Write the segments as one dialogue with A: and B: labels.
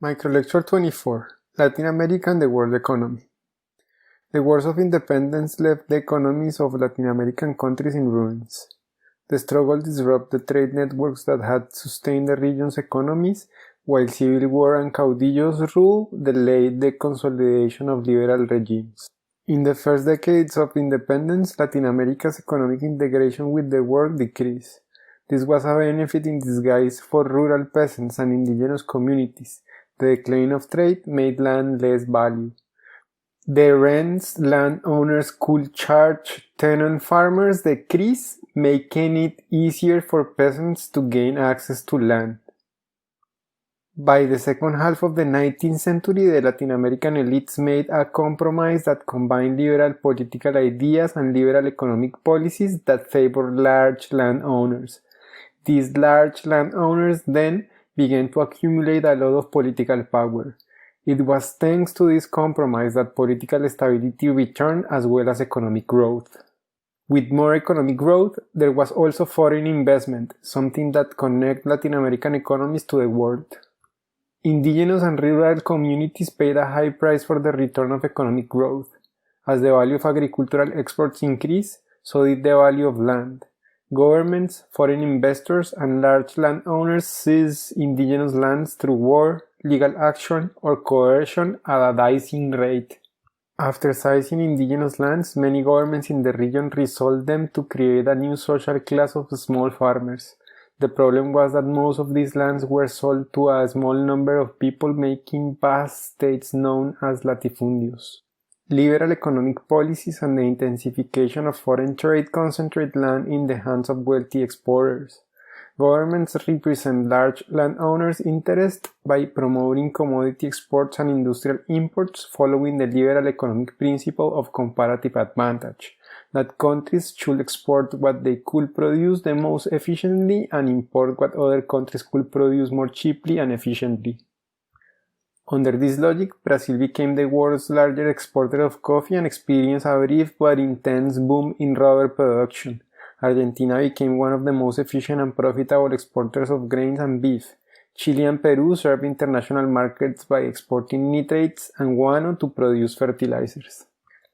A: Microlecture 24: Latin America and the World Economy. The wars of independence left the economies of Latin American countries in ruins. The struggle disrupted the trade networks that had sustained the region's economies, while civil war and caudillos rule delayed the consolidation of liberal regimes. In the first decades of independence, Latin America's economic integration with the world decreased. This was a benefit in disguise for rural peasants and indigenous communities. The decline of trade made land less valuable. The rents landowners could charge tenant farmers decreased, making it easier for peasants to gain access to land. By the second half of the 19th century, the Latin American elites made a compromise that combined liberal political ideas and liberal economic policies that favored large landowners. These large landowners then began to accumulate a lot of political power. It was thanks to this compromise that political stability returned as well as economic growth. With more economic growth, there was also foreign investment, something that connected Latin American economies to the world. Indigenous and rural communities paid a high price for the return of economic growth. As the value of agricultural exports increased, so did the value of land. Governments, foreign investors, and large landowners seized indigenous lands through war, legal action, or coercion at a dizing rate. After seizing indigenous lands, many governments in the region resold them to create a new social class of small farmers. The problem was that most of these lands were sold to a small number of people, making vast states known as latifundios. Liberal economic policies and the intensification of foreign trade concentrate land in the hands of wealthy exporters. Governments represent large landowners' interests by promoting commodity exports and industrial imports following the liberal economic principle of comparative advantage, that countries should export what they could produce the most efficiently and import what other countries could produce more cheaply and efficiently. Under this logic, Brazil became the world's largest exporter of coffee and experienced a brief but intense boom in rubber production. Argentina became one of the most efficient and profitable exporters of grains and beef. Chile and Peru served international markets by exporting nitrates and guano to produce fertilizers.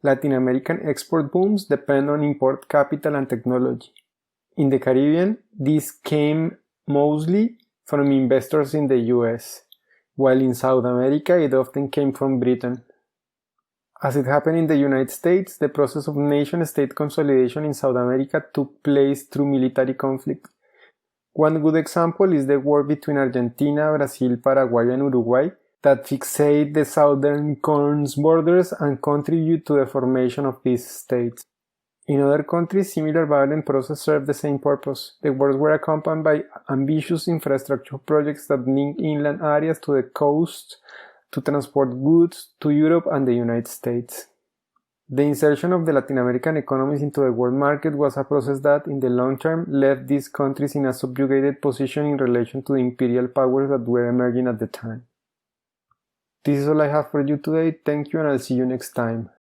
A: Latin American export booms depend on import capital and technology. In the Caribbean, these came mostly from investors in the US, while in South America it often came from Britain. As it happened in the United States, the process of nation-state consolidation in South America took place through military conflict. One good example is the war between Argentina, Brazil, Paraguay, and Uruguay that fixate the southern corn's borders and contribute to the formation of these states. In other countries, similar violent processes serve the same purpose. The wars were accompanied by ambitious infrastructure projects that linked inland areas to the coast to transport goods to Europe and the United States. The insertion of the Latin American economies into the world market was a process that, in the long term, left these countries in a subjugated position in relation to the imperial powers that were emerging at the time. This is all I have for you today. Thank you, and I'll see you next time.